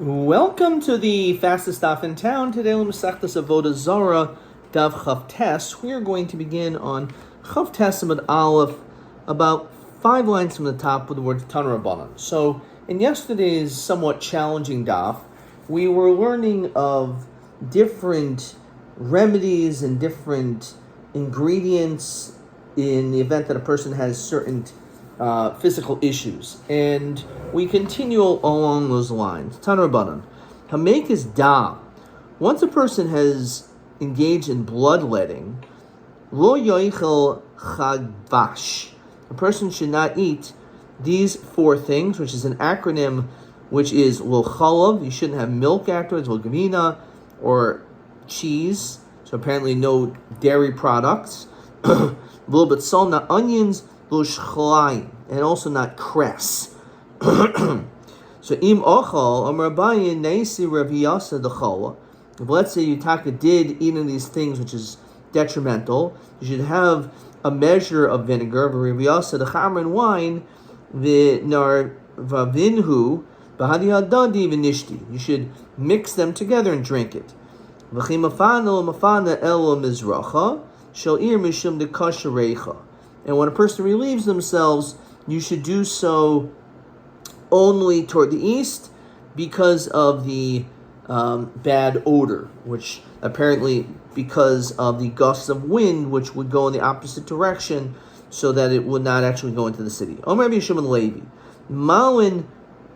Welcome to the fastest stop in town. Today, Masechtas Avodah Zarah, Dav Chavtes. We are going to begin on Chavtes Amud Aleph, about 5 lines from the top with the word Tanur Rabbanan. So, in yesterday's somewhat challenging daf, we were learning of different remedies and different ingredients in the event that a person has certain physical issues, and we continue along those lines. Tanur Rabbanan, Hamek is dam. Once a person has engaged in bloodletting, lo yoichel chagvash. A person should not eat these 4 things, which is an acronym, which is lo chalav. You shouldn't have milk afterwards, lo gavina, or cheese. So apparently no dairy products. A little bit salt, not onions. And also not cress. So im ochal amar Rabbi neisi Rabbi Yasa dechol. If let's say Yutaka did eat of these things, which is detrimental, you should have a measure of vinegar. Rabbi Yasa dechamer and wine v'nar vavinhu b'hadi hadadi v'nishti. You should mix them together and drink it. V'chimafana mafana elo mizracha shel ir mishum dekasharecha. And when a person relieves themselves, you should do so only toward the east because of the bad odor, which apparently because of the gusts of wind, which would go in the opposite direction, so that it would not actually go into the city. Omer Rabbi Shimon Levi, Malin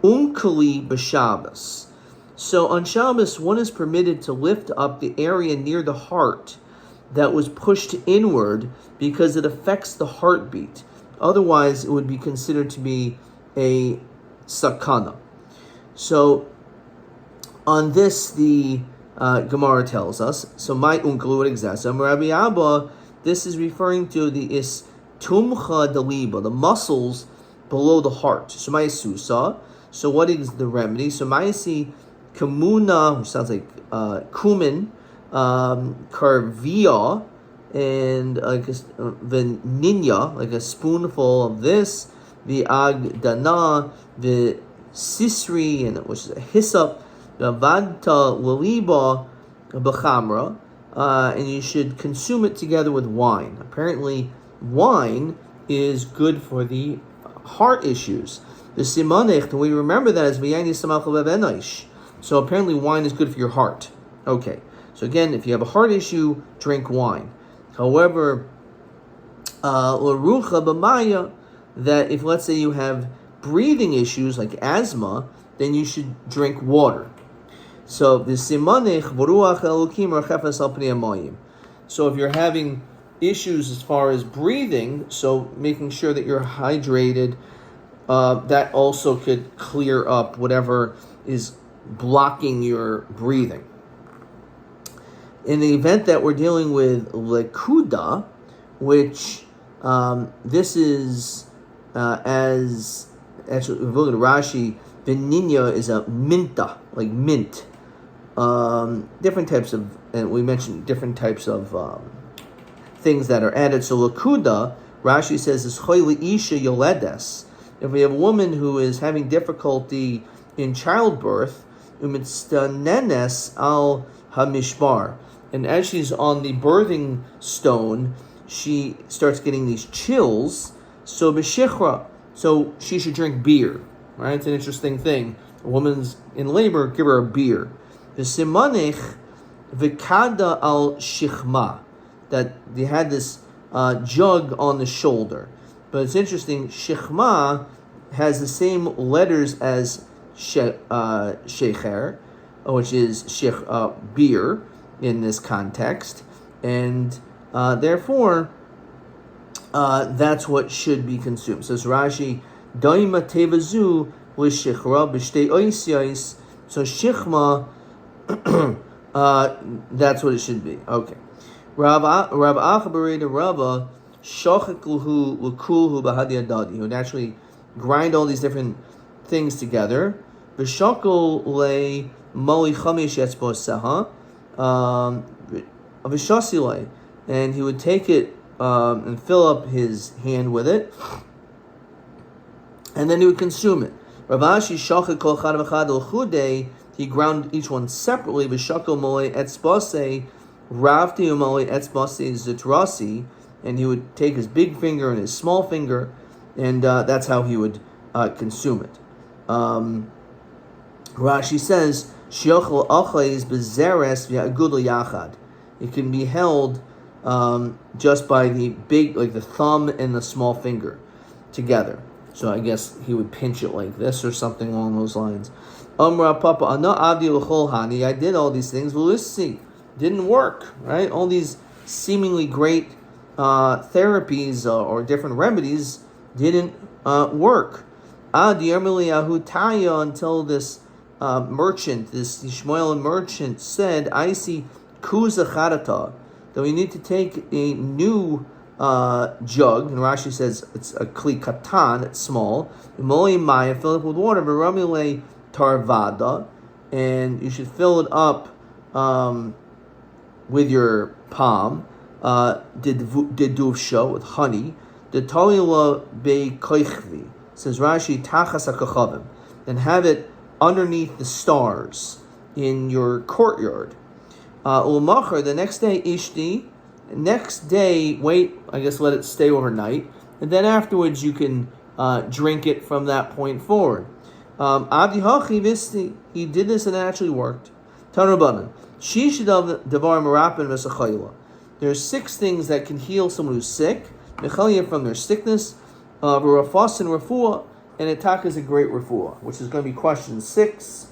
unkali b'Shabbos. So on Shabbos, one is permitted to lift up the area near the heart that was pushed inward because it affects the heartbeat. Otherwise, it would be considered to be a sakana. So, on this, the Gemara tells us, so my uncle would exist. Rabbi Abba, this is referring to the is tumcha daliba, the muscles below the heart. So my susa. So what is the remedy? So my see kamuna, which sounds like cumin, karvia, and like the ninya, like a spoonful of this, the agdana, the sisri, and which is a hyssop, the vadta laliba b'chamra, and you should consume it together with wine. Apparently, wine is good for the heart issues. The simanech, we remember that as v'yani samach levenaish. So apparently, wine is good for your heart. Okay. So again, if you have a heart issue, drink wine. However, l'rucha b'maya, that if let's say you have breathing issues like asthma, then you should drink water. So the simanech v'ruach elokim rachefes al pnei hamayim. So if you're having issues as far as breathing, so making sure that you're hydrated, that also could clear up whatever is blocking your breathing. In the event that we're dealing with lekuda, which this is as actually, if we look at Rashi, beninya is a minta, like mint. Different types of, and we mentioned different types of things that are added. So lekuda, Rashi says, is choyle isha yoledes. If we have a woman who is having difficulty in childbirth, umitstanenes al hamishbar. And as she's on the birthing stone, she starts getting these chills. So b'shichra, so she should drink beer. Right? It's an interesting thing. A woman's in labor, give her a beer. The simanich v'kada al shichma, that they had this jug on the shoulder. But it's interesting. Shichma has the same letters as shecher, which is beer in this context, and therefore that's what should be consumed. Says Rashi, daima tevazu l'shichra b'shtei oisyais. So shichma, that's what it should be. Okay. Rav Achabarei the Rabba shachakluhu l'kulhu b'hadi adadi. He would actually grind all these different things together. V'shakol le moli chamish etzbo seha. And he would take it and fill up his hand with it, and then he would consume it. Ravashi shachar kol chad v'chad l'chudei he ground each one separately. V'shakol molei etzbasei ravti molei etzbasei zitrasi, and he would take his big finger and his small finger, and that's how he would consume it. Rashi says, "Shiochel achayis bezeres v'agudel yachad." It can be held just by the big, like the thumb and the small finger together. So I guess he would pinch it like this or something along those lines. Amra Papa, Ana Adi l'chol hani. I did all these things. Well, let's see, didn't work, right? All these seemingly great therapies or different remedies didn't work. Adi Ermeliyahu Taya, until this merchant, this Ishmael merchant, said, "I see kuza charata," that we need to take a new jug, and Rashi says it's a kli katan, it's small. Moli maya, fill it with water. V'ramile tarvada, and you should fill it up with your palm. Diduvsha, with honey. Detalila be koichvi, says Rashi, tachas hakachavim, and have it underneath the stars in your courtyard. Ulmachar, the next day, ishti. Next day, wait, I guess let it stay overnight, and then afterwards you can drink it from that point forward. Abdi hachi visti, he did this and it actually worked. Tanabanan, shishadav devar marapin v'sachayla. There's 6 things that can heal someone who's sick, mechaliyah, from their sickness, v'rafas and refuah, and attack is a great refuah, which is going to be question 6.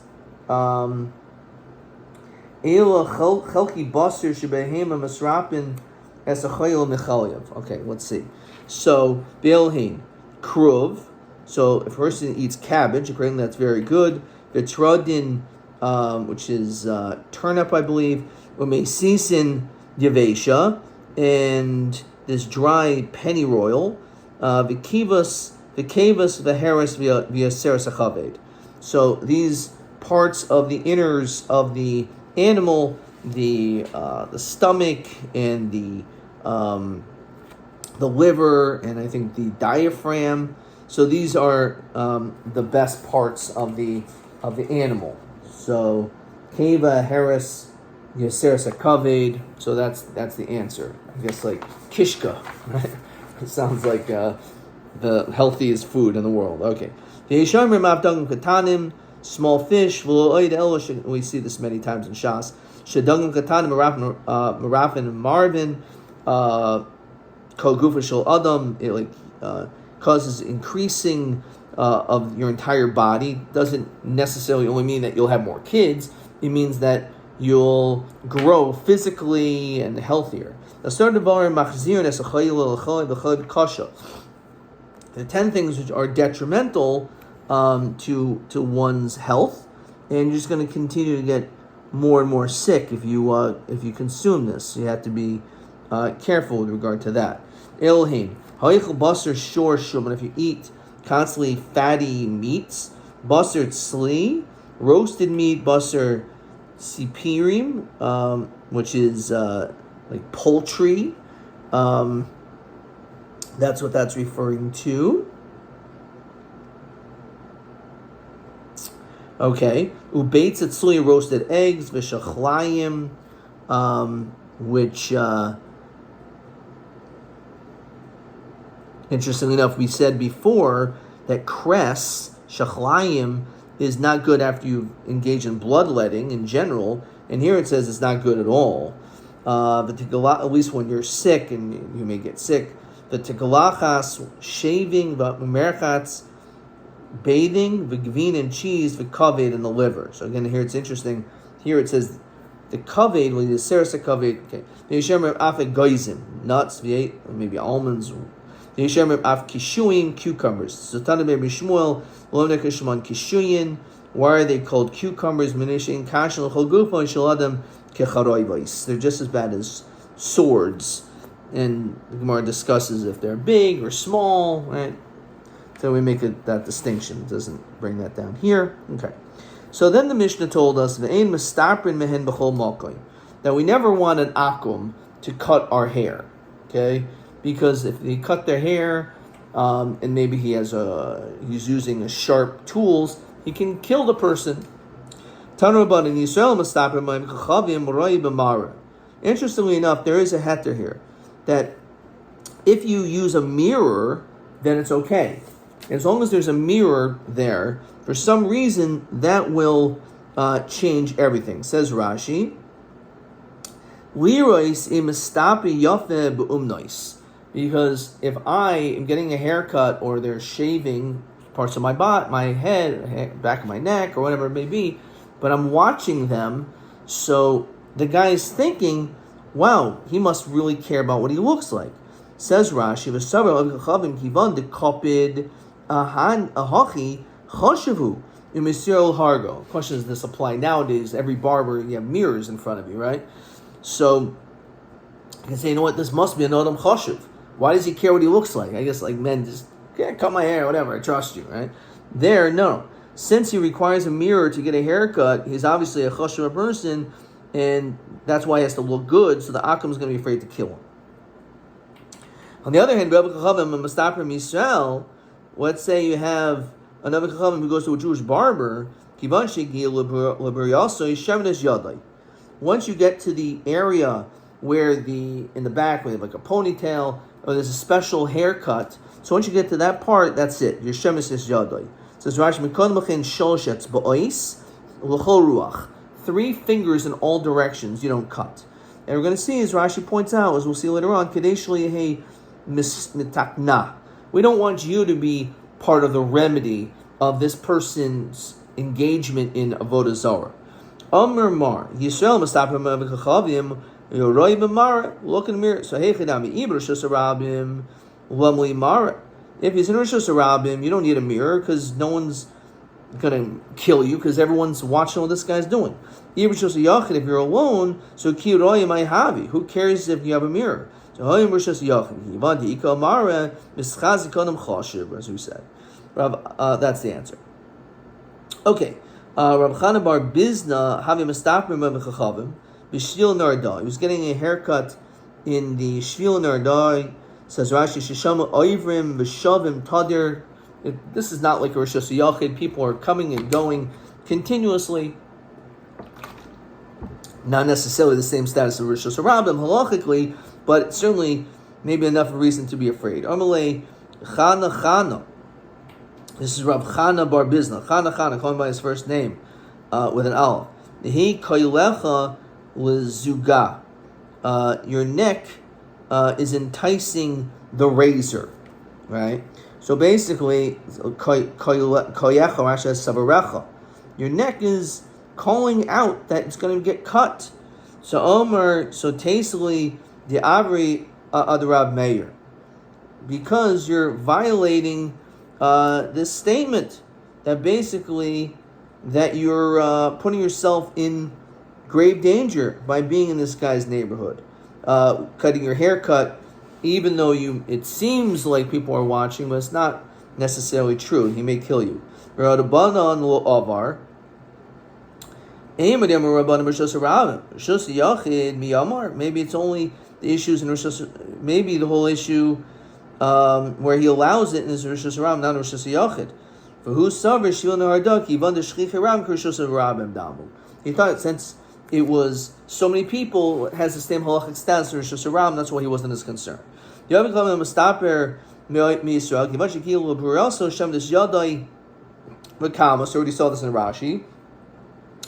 Okay, let's see. So, Be'elhin, kruv. So, if a person eats cabbage, apparently that's very good. Vitradin, which is turnip, I believe. Umesisin yavesha, and this dry pennyroyal. Vikivas, v'heres via seres achaved. So, these parts of the inners of the animal, the stomach and the liver, and I think the diaphragm. So these are the best parts of the animal. So keva, harris, yaseres akaved. So that's the answer. I guess like kishka, right? It sounds like the healthiest food in the world. Okay. Small fish, we see this many times in Shas. Shadangim katanim marafin and marvin, kol gufa shel adam. It causes increasing of your entire body. Doesn't necessarily only mean that you'll have more kids. It means that you'll grow physically and healthier. The 10 things which are detrimental to one's health, and you're just going to continue to get more and more sick if you consume this. So you have to be careful with regard to that. Elohim, ha'ich basar shor shum, and if you eat constantly fatty meats, basar tzli, roasted meat, basar sipirim, which is like poultry. That's what that's referring to. Okay, ubeitz etzli, roasted eggs, v'shachlayim, which, interestingly enough, we said before that cress, shachlayim, is not good after you've engaged in bloodletting in general, and here it says it's not good at all. At least when you're sick, and you may get sick. The tegalachas, shaving, merchatz, bathing, v'gvin, and cheese, v'kaved, and the liver. So again, here it's interesting. Here it says the kaved, well, the seres kaved. Okay, the yishem af goizim, nuts, maybe almonds. The yishem af kishuyin, cucumbers. So Tana Rabbi Shmuel, lo nekashman kishuyin. Why are they called cucumbers? Menishin kashin l'chol shel adam kecharoivos. They're just as bad as swords. And the Gemara discusses if they're big or small, right? So we make that distinction. It doesn't bring that down here. Okay. So then the Mishnah told us that we never want an akum to cut our hair, okay? Because if they cut their hair, and maybe he's using a sharp tools, he can kill the person. Interestingly enough, there is a heter here that if you use a mirror, then it's okay. As long as there's a mirror there, for some reason that will change everything. Says Rashi, because if I am getting a haircut or they're shaving parts of my butt, my head, back of my neck, or whatever it may be, but I'm watching them, so the guy is thinking, wow, he must really care about what he looks like. Says Rashi, question, does this apply nowadays? Every barber, you have mirrors in front of you, right? So you can say, you know what, this must be an Adam Choshev. Why does he care what he looks like? I guess like men just, cut my hair, whatever, I trust you, right? There, no. Since he requires a mirror to get a haircut, he's obviously a Choshev person, and that's why he has to look good, so the Akam is going to be afraid to kill him. On the other hand, let's say you have another Chachamim who goes to a Jewish barber, once you get to the area where in the back, where they have like a ponytail, or there's a special haircut, so once you get to that part, that's it. Your shemis is yadai. Says Rashi, ruach. 3 fingers in all directions, you don't cut. And we're going to see, as Rashi points out, as we'll see later on, we don't want you to be part of the remedy of this person's engagement in Avodah Zarah. Amr Mar, Yisrael Mastapim Avichavim, Yoroi B'Mar, look in the mirror. So Hechidami Ibrashus Arabim, Lamli Mar. If he's in Rishus Arabim, you don't need a mirror because no one's gonna kill you because everyone's watching what this guy's doing. Ibrashus Yachid, if you're alone, so Kiroi Mai Havi. Who cares if you have a mirror? So Hoyim Rishus Yachid. Yivandi Ika Mara, Mischazikonam Choshev, as we said. That's the answer. Okay. Rav Chana bar Bizna Havi Mastapim Avichavim. B'shvil Nardai. He was getting a haircut in the Shvil Nardai. Says Rashi, Shishama Oivrim V'shavim Tadir. This is not like a Rosh Hashanah. People are coming and going continuously. Not necessarily the same status of Rosh Hashanah halachically, but certainly maybe enough of a reason to be afraid. Amalei Chana. This is Rav Chana bar Bizna. Chana, calling by his first name with an aleph. He koilecha lezuga. Your neck is enticing the razor, right? So basically, your neck is calling out that it's going to get cut. So tastefully, the Avri Adrab Meir, because you're violating this statement that basically that you're putting yourself in grave danger by being in this guy's neighborhood, cutting your haircut, even though it seems like people are watching, but it's not necessarily true. He may kill you. Maybe it's only the issues in Rosh Hashanah. Maybe the whole issue where he allows it in his Rosh Hashanah, not Rosh Hashanah. For who suffer shvil nehardaki v'anda shchichiram k'Rosh Hashanah damu. He thought since it was so many people, it has the same halachic status in Rosh Hashanah. That's why he wasn't as concerned. The other comment Mustaper Yisrael Givachikil Burelso Shem this Yadai Vakama. So already saw this in Rashi.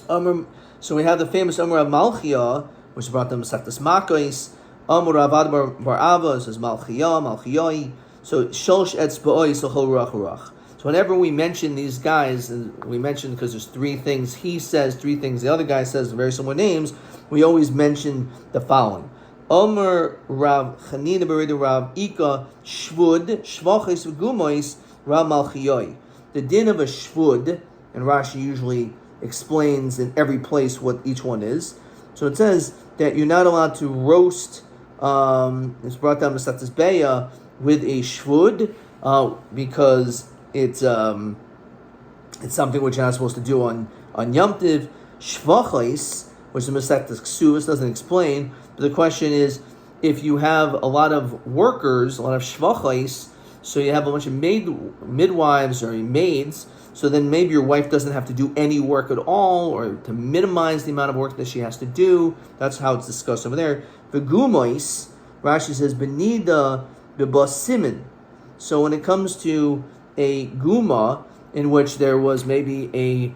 So we have the famous Amr of Malchia, which brought them Masechtas Makos. Amr Avad Bar Ava says Malchiyai. So Shlosh Etzba'oi Sochol Ruach. So whenever we mention these guys, and we mention because there's 3 things he says, 3 things the other guy says, very similar names, we always mention the following. Omer Rav Chanina Berida Rav Ika Shvud Shvachis V'Gumois Rav Malchiyoi. The din of a shvud, and Rashi usually explains in every place what each one is. So it says that you're not allowed to roast. It's brought down to Satas Beya with a shvud because it's something which you're not supposed to do on Yom Tiv. Shvachis, which the Masechtas Ksuvas doesn't explain. But the question is, if you have a lot of workers, a lot of shvachis, so you have a bunch of midwives or maids, So then maybe your wife doesn't have to do any work at all, or to minimize the amount of work that she has to do. That's how it's discussed over there. V'gumois, Rashi says, benida b'basimin. So when it comes to a guma, in which there was maybe a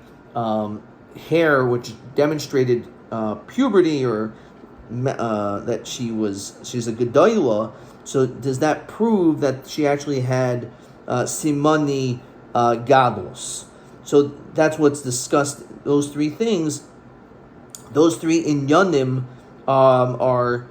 hair which demonstrated puberty, or that she's a gedayla, so does that prove that she actually had simani gadlos? So that's what's discussed. Those three things, those three inyanim are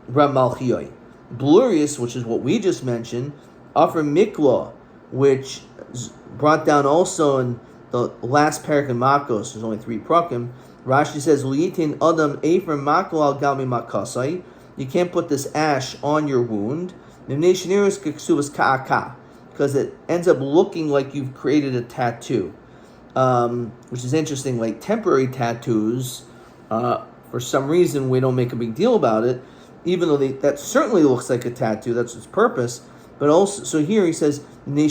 Rab Malchioi. Blurius, which is what we just mentioned, Afar Mikla, which is brought down also in the last parak in Makos. There's only 3 prakim. Rashi says, "Liyitin adam efer maklo al gami makasai." You can't put this ash on your wound, because it ends up looking like you've created a tattoo, which is interesting. Like temporary tattoos, for some reason we don't make a big deal about it, even though that certainly looks like a tattoo. That's its purpose. But also, so here he says, the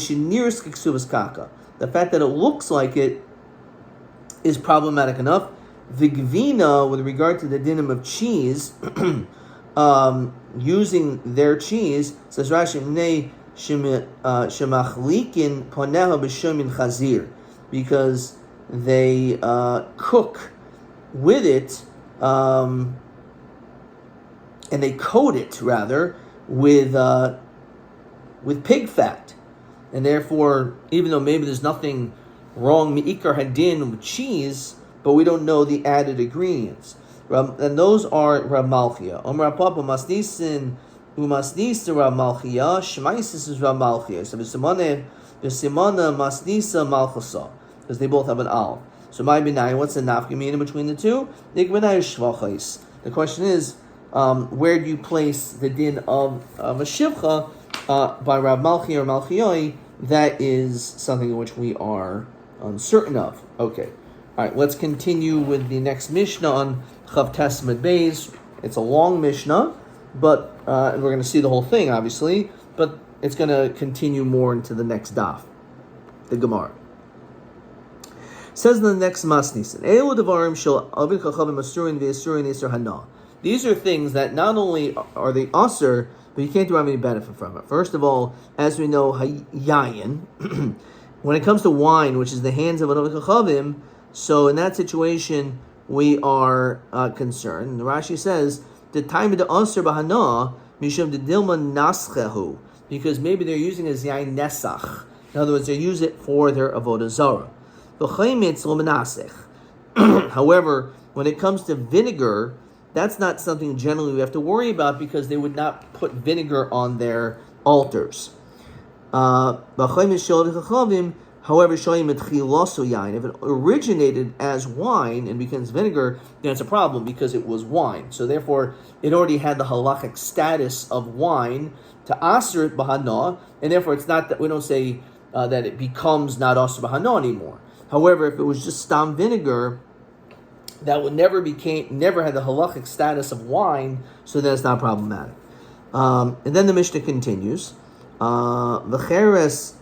fact that it looks like it is problematic enough. Vigvina, with regard to the dinim of cheese, using their cheese, says Rashi, shemachlikin poneha b'shomin chazir, because they cook with it, and they coat it rather with pig fat, and therefore, even though maybe there's nothing wrong mi'ikar hadin with cheese, but we don't know the added ingredients. And those are Rab Malchia. Omar Papa Masnisin Umasnisa Rab Malchia, Shmaisis is Rab Malchia. So V'simana Masnisa Malchasa, because they both have an al. So my benai, what's the nafkamina between the two? The question is, where do you place the din of a shivcha by Rab Malchia or Malchioi? That is something in which we are uncertain of. Okay. All right, let's continue with the next Mishnah on Chav Tesmid Beis. It's a long Mishnah, but and we're going to see the whole thing, obviously, but it's going to continue more into the next daf, the Gemara. Says in the next Masnisin, these are things that not only are they usher, but you can't derive any benefit from it. First of all, as we know, yayin, when it comes to wine, which is the hands of an Chavim, so in that situation, we are concerned. And the Rashi says, the time of the Asr Bahana, Mishum de Dilma Naschehu, because maybe they're using a Yain Nesach. In other words, they use it for their Avodah Zarah. However, when it comes to vinegar, that's not something generally we have to worry about, because they would not put vinegar on their altars. However, if it originated as wine and becomes vinegar, then it's a problem because it was wine. So therefore, it already had the halachic status of wine to aser it bahana, and therefore it's not that we don't say that it becomes not aser bahana anymore. However, if it was just stam vinegar, that would never had the halachic status of wine, so then it's not problematic. And then the Mishnah continues, v'cheres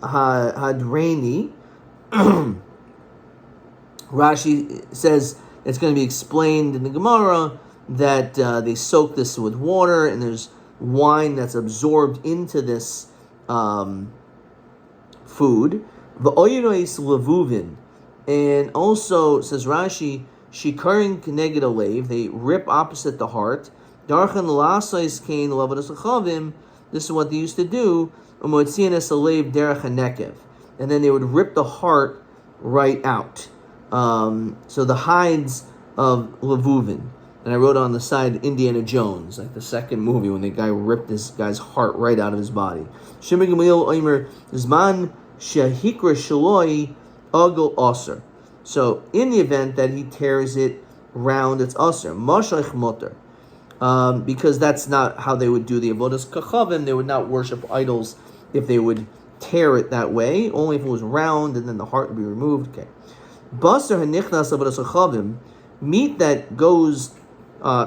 Hadraini. Rashi says it's going to be explained in the Gemara that they soak this with water, and there's wine that's absorbed into this food. V'oyrois levuvin, and also says Rashi, shikarin keneged alev, they rip opposite the heart. Darchan lasais kain lavadas lechavim. This is what they used to do. And then they would rip the heart right out. So the hides of Levuvin. And I wrote on the side Indiana Jones, like the second movie, when the guy ripped this guy's heart right out of his body. Zman shehikra shaloi agel aser. So in the event that he tears it round, it's aser. Mashach moter. Because that's not how they would do the avodas kachavim. They would not worship idols if they would tear it that way, only if it was round and then the heart would be removed. Okay. Basar hanichnas avodas kachavim, meat that goes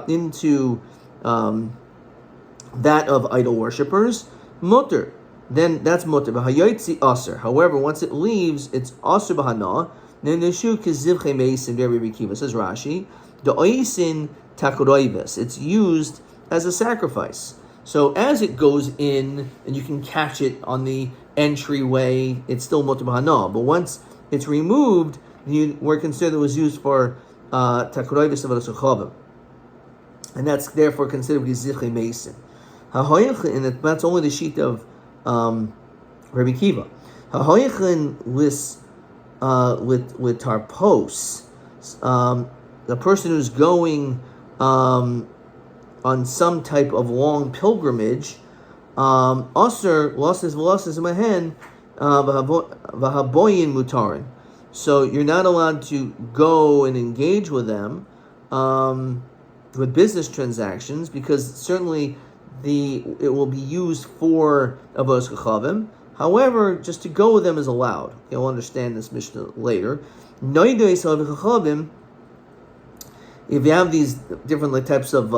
into that of idol worshippers, mutter. then that's mutter. V'hayoytzi aser. However, once it leaves, it's aser b'hana. Neneshu kizivche meisin Rabbi Akiva, says Rashi. The oisin takuroives. It's used as a sacrifice. So as it goes in, and you can catch it on the entryway, it's still mutter b'hana. But once it's removed, we're considered it was used for takuroives of a. And that's therefore considered Gizichle Mason. And that's only the sheet of Rabbi Akiva. With Tarpos, the person who's going on some type of long pilgrimage, Aser losses mahen v'haboyin mutarin. So you're not allowed to go and engage with them. With business transactions, because certainly it will be used for Avodah Kachavim. However, just to go with them is allowed. You'll understand this Mishnah later. If you have these different types of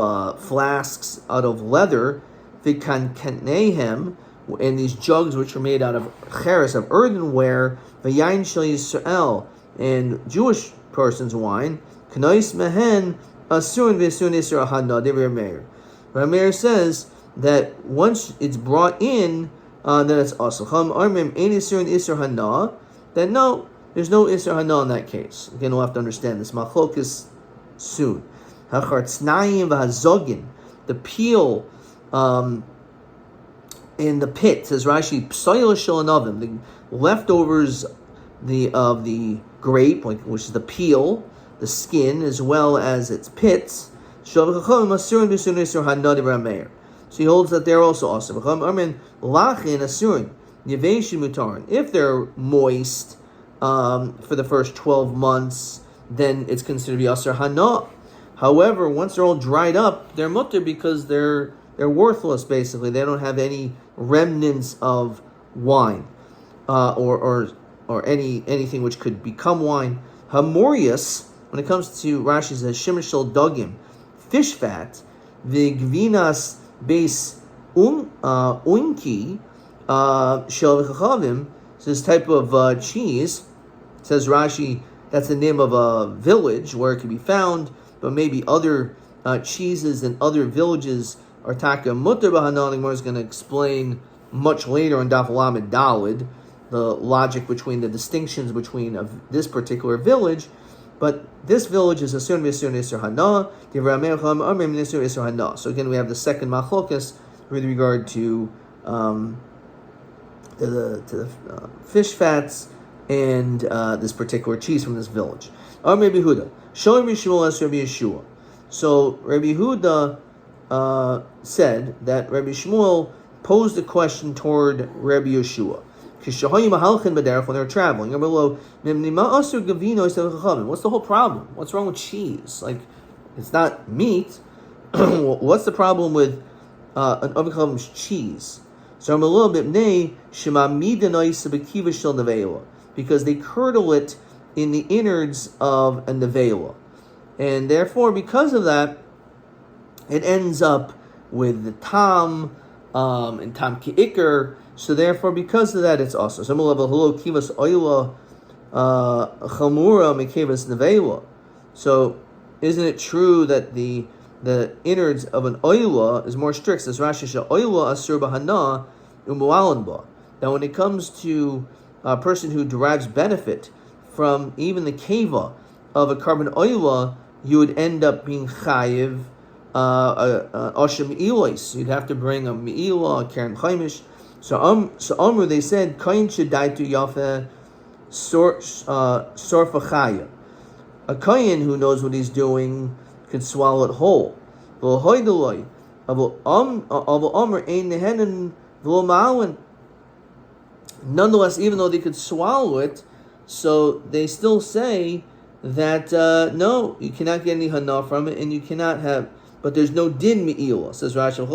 flasks out of leather, v'kankanehem, and these jugs which are made out of cheres, of earthenware, v'yayin shel Yisrael, and Jewish person's wine, k'nois mehen, Asurun v'asurun isur hana. Rabbi Meir says that once it's brought in, then it's asur. Chum armim ein asurun isur hana. Then no, there's no isur hana in that case. Again, we'll have to understand this. Machlokes soon. Hachartznayim v'hazogin. The peel in the pit, says Rashi, psoil shalanavim. The leftovers of the grape, which is the peel, the skin, as well as its pits. So he holds that they're also awesome. If they're moist for the first 12 months, then it's considered to be asur hana. However, once they're all dried up, they're mutter because they're worthless. Basically, they don't have any remnants of wine or anything which could become wine. Hamorius. When it comes to Rashi's Hashem Shel Dogim, fish fat, the Gvinas base unki Shel Chachavim, so this type of cheese, says Rashi, that's the name of a village where it can be found, but maybe other cheeses in other villages are taka mutter b'hana. The Gemara is going to explain much later on Daf Lamed Dalid the logic between the distinctions between this particular village. But this village is Asurun v'asurun isur hana. So again, we have the second machlokas with regard to the fish fats and this particular cheese from this village. Rabbi Yehuda, Shalom Yishmael as Rabbi Yeshua. So Rabbi Yehuda said that Rabbi Shmuel posed a question toward Rabbi Yeshua. When they're traveling, what's the whole problem? What's wrong with cheese? Like, it's not meat. What's the problem with an avocado cheese? So I'm a little bit because they curdle it in the innards of a nevela, and therefore, because of that, it ends up with the tam and tam ki'ikr. So therefore, because of that, it's also some level hello kivas oila chamura mekivas nevela. So, isn't it true that the innards of an oila is more strict? Says Rashi, oila asur bahana umualanba. Now, when it comes to a person who derives benefit from even the keva of a carbon oila, you would end up being chayiv oshem ilois. You'd have to bring a meila, a karen chaimish. So Amru, they said, Kain shadaitu yafe sorfachaya. A Kain who knows what he's doing could swallow it whole. Nonetheless, even though they could swallow it, so they still say that no, you cannot get any hana from it, and you cannot have. But there's no din me'ila. Says Rashi,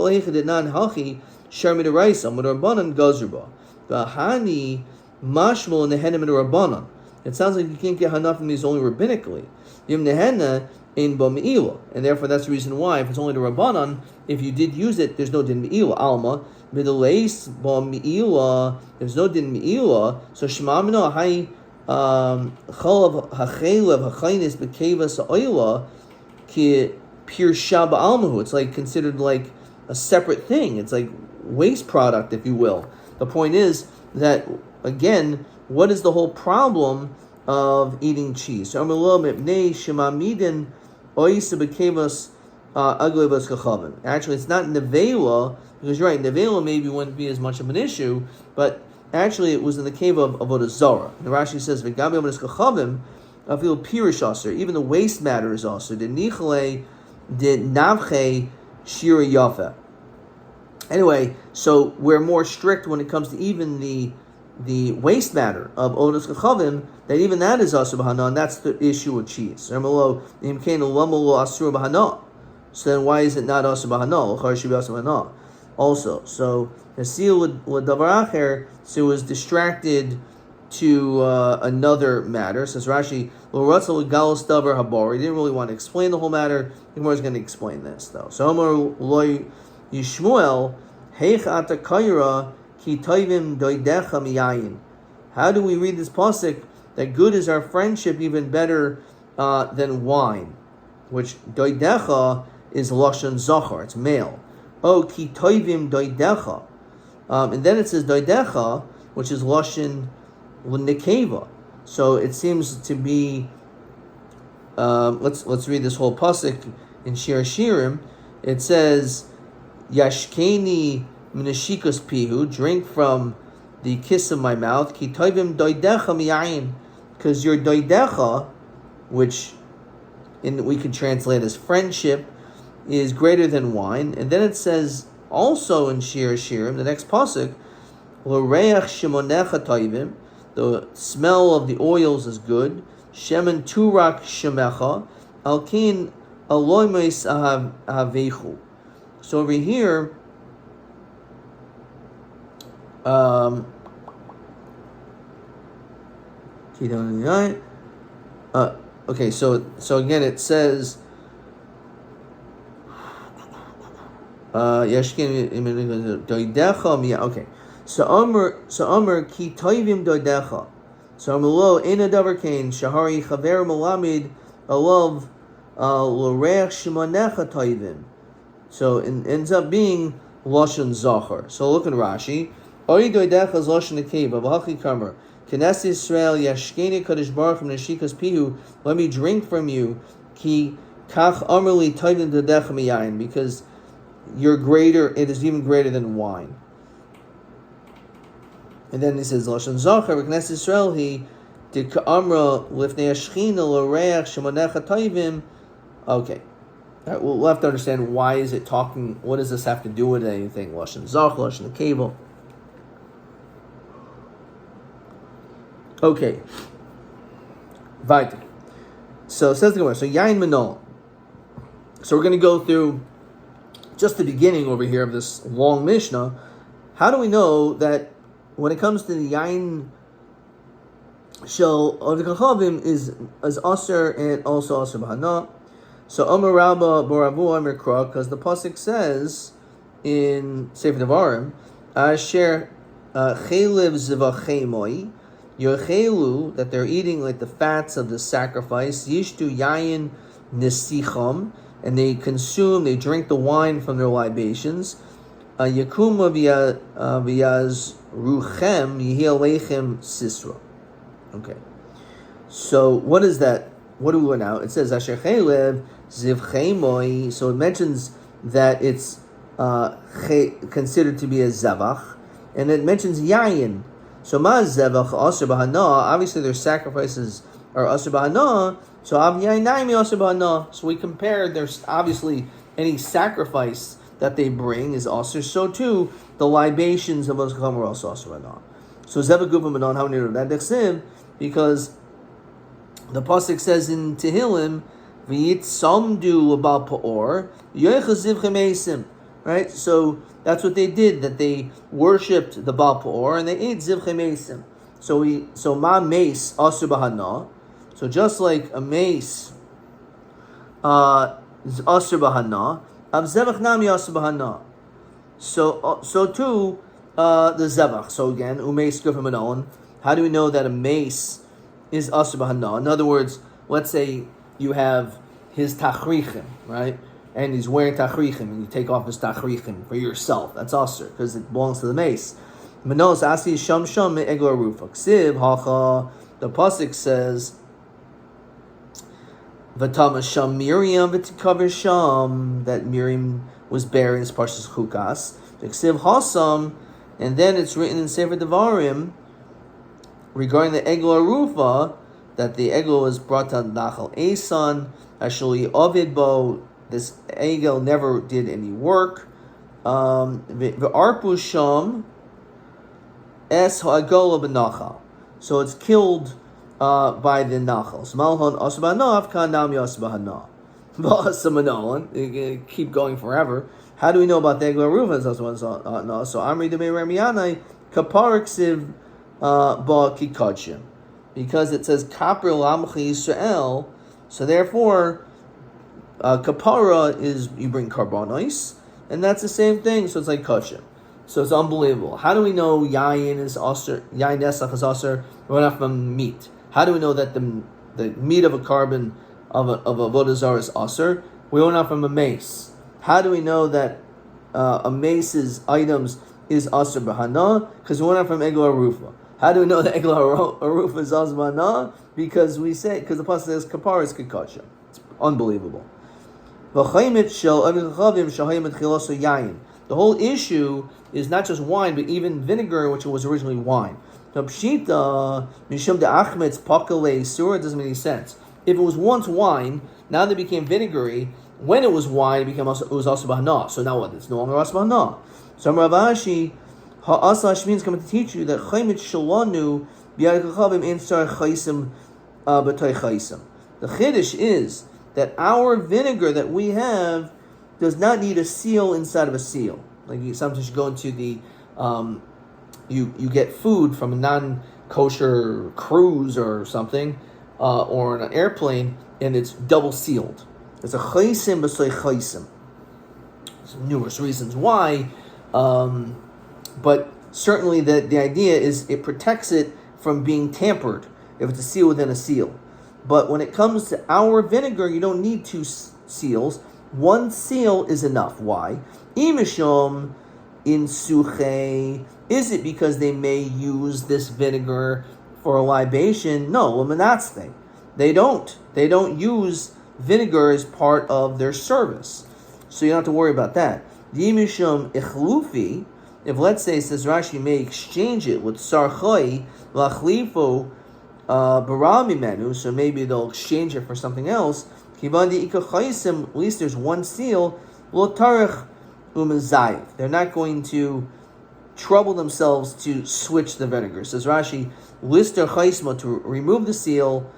Sharmid Raisam with Rabbanan Gazurba. The Hani Mashmal and the Henem and Rabbanan. It sounds like you can't get Hana from these only rabbinically. Yim Nehena in Bami'ila. And therefore that's the reason why, if it's only the Rabbanan, if you did use it, there's no din Me'ila. Alma, Midalace ba mi'ila. There's no din mi'ila. So shemamino hay chalav hachelev hachainis bekeva sa'oila ki pirsha ba'almahu. It's like considered like a separate thing. It's like waste product, if you will. The point is that, again, what is the whole problem of eating cheese? So actually, it's not nevela, because you're right, nevela maybe wouldn't be as much of an issue, but actually it was in the cave of Avodah Zarah. The Rashi says, even the waste matter is also the nichale de navche shira yafa. Anyway, so we're more strict when it comes to even the waste matter of Odas Kachavim, that even that is Asur B'Hana, and that's the issue with cheese. So then why is it not Asur B'Hana? Also, so Nasil with Davar Acher, so it was distracted to another matter. Says Rashi, he didn't really want to explain the whole matter. The Gemara is going to explain this though. So Omar Loi Yishmuel, Heich ata kaira ki toivim doidecha miyayin. How do we read this pasuk that good is our friendship even better than wine? Which doidecha is lashon zachar, it's male. Oh, ki toivim doidecha. And then it says doidecha, which is lashon nekeva. So it seems to be. Let's read this whole pasuk in Shir Shirim. It says, Yashkeni minashikas pihu, drink from the kiss of my mouth, ki toivim doidecha miyayin, because your doidecha, which we can translate as friendship, is greater than wine. And then it says also in Shir Shirim, the next pasuk, l'reach shemonecha toivim, the smell of the oils is good. Shemen turak shemecha, alkin aloymes ahavechu. So over here, okay. So again, it says, okay. So Omer ki toivim doidecha. So Amelo ena davar kain shahari chaver malamid alav l'reach shemanecha toivim. So it ends up being lashon zachar. So look in Rashi. Ori doidecha is lashon nekeva v'hachi kamer. Knesset Israel yashkeni kadosh baruch hu neshikas pihu. Let me drink from you. Ki kach amerli toivim doidecha miyayin, because you're greater. It is even greater than wine. And then he says, Lashon Zachar, Knesset Israel, he did Ka'amra, Lifnei Ashchina, L'reach, Shemonecha Toivim. Okay. All right, we'll have to understand why is it talking, what does this have to do with anything? Lashon Zachar, Lashon Nekeva. Okay. Weiter. So it says the Gemara, so Yain Manol. So we're going to go through just the beginning over here of this long Mishnah. How do we know that when it comes to the yain shel of the kachavim is aser and also aser b'hana? So Omer Rabba Boravu Omer Kra, because the pasuk says in Sefer Devarim, Asher chelev zivachemoi, yochelu, that they're eating like the fats of the sacrifice, yishtu yayin nesicham, and they drink the wine from their libations. Yakuma v'yaz ruchem yihi aleichem sisra. Okay. So what is that? What do we learn now? It says asher chelev zivchemoi. So it mentions that it's considered to be a zevach, and it mentions yayin. So ma zevach aser b'hana. Obviously, their sacrifices are aser b'hana. So av yainayim aser b'hana. So we compare. There's obviously any sacrifice that they bring is aser. So too the libations of Azkam are also aser b'hana. So zevach guvim b'hana. How many know that? Dechsev, because the pasuk says in Tehillim, v'yitzamdu l'bal pa'or yochel zivchem eisim. Right, so that's what they did. That they worshipped the Baal Peor and they ate zivchem eisim. So ma mace aser b'hana. So just like a mace is aser b'hana, av zevach nami aser b'hana. So too, the zevach. So again, umeis gufim anon. How do we know that a mace is asur b'hana? In other words, let's say you have his tachrichim, right? And he's wearing tachrichim, and you take off his tachrichim for yourself. That's asur, because it belongs to the mace. Manos asi sham sham me eglar rufa. Ksiv hacha. The pasuk says, "V'tama sham Miriam v'tikaver sham," that Miriam was buried in Parshas Chukas. Ksiv hasam, and then it's written in Sefer Devarim regarding the eglar rufa that the egel was brought to Nachal Esan. Actually, Ovid Bo. This egel never did any work. V'arpu sham es ha'agola b'nachal. So it's killed by the nachal. So malhon asbanav kanam yasbahana. V'asamanon. Keep going forever. How do we know about the egel ruva? So Amri de Ramiyanai kapariksiv ba kikadshim, because it says kapir lamchi Yisrael. So therefore, kapara is you bring karbonos, and that's the same thing. So it's like kachim. So it's unbelievable. How do we know yayin is aser? Yayin nesach is aser. We're not from meat. How do we know that the meat of a carbon of avodah zarah is aser? We know not from a mace. How do we know that a mace's items is aser b'hana? Because we know from eglah arufa. How do we know that eglah arufa is aser b'hana? Because the pasuk says kapara is kikasha. It's unbelievable. The whole issue is not just wine, but even vinegar, which was originally wine. Pshita mishum de achmetz pakale surah doesn't make any sense. If it was once wine, now they became vinegary. When it was wine, it was also bahana. So now what? It's no longer also bahana. So Ravashi ha'asash means coming to teach you that chaymet shalanu b'yad kachavim insar chaysim b'toy chaysim. The chiddush is that our vinegar that we have does not need a seal inside of a seal. Like sometimes you go into the, you get food from a non-kosher cruise or something, or an airplane, and it's double sealed. It's a chaysim b'soy chaysim. There's numerous reasons why, but certainly the idea is it protects it from being tampered if it's a seal within a seal. But when it comes to our vinegar, you don't need two seals. One seal is enough. Why? Imishom in suche. Is it because they may use this vinegar for a libation? No, lamanatzte. They don't. They don't use vinegar as part of their service. So you don't have to worry about that. Imishom ichlufi. If let's say, says Rashi, may exchange it with sarchoi lachlifu barami menu, so maybe they'll exchange it for something else. At least there's one seal. They're not going to trouble themselves to switch the vinegar. Says Rashi, lister chaisma, to remove the seal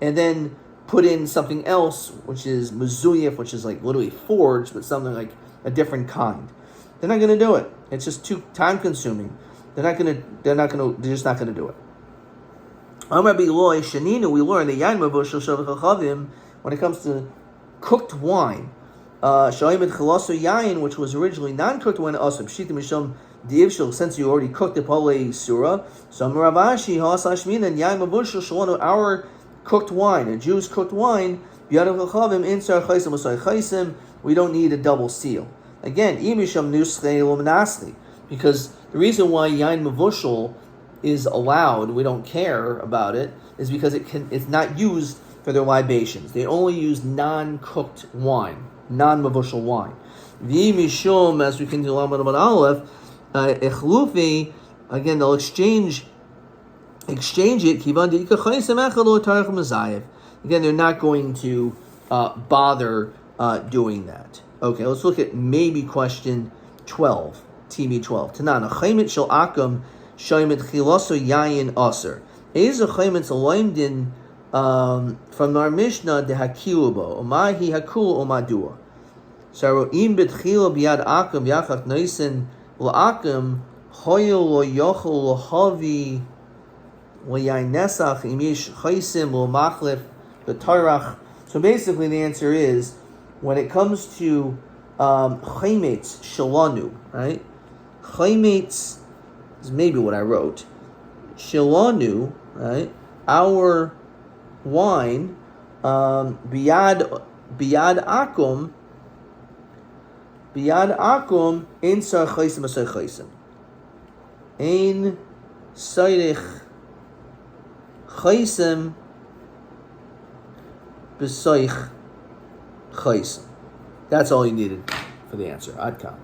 and then put in something else, which is mezuyif, which is like literally forged, but something like a different kind. They're not going to do it. It's just too time consuming. They're just not going to do it. We learn the yain mavushel shavach chavim. When it comes to cooked wine, yain, which was originally non-cooked wine, also pshita mishum diivshel, since you already cooked the pale surah. So Ravashi hasashmin and yain mavushel shalonu, our cooked wine, a Jew's cooked wine, b'yadav chavim insar chaysim asay chaysim. We don't need a double seal. Again, imisham nusrei luminasli, because the reason why yain mavushel is allowed, we don't care about it, is because it's not used for their libations. They only use non-cooked wine, non-mavushal wine. V'mishum, as we continue on with Aleph, echlufi, again they'll exchange it. Again, they're not going to bother doing that. Okay, let's look at maybe question 12, TV 12. Tanana chaymet shel akam shaymet chilaso yayin aser. Eza chaymet alaymdin. From our Mishnah, the hakiubo, omahi hakul omadua. So im betchila biad akam yachach noisen laakam hoyel lo yochel lo havi lo yain nesach imish chaysim lo machlef betarach. So basically, the answer is when it comes to chaymetz shalanu, right? Chaymetz is maybe what I wrote. Shilanu, right? Our wine, biyad akum, in sar chaysim asay chaysim. Ein sayrich chaysim b'soich chaysim. That's all you needed for the answer. Ad kan.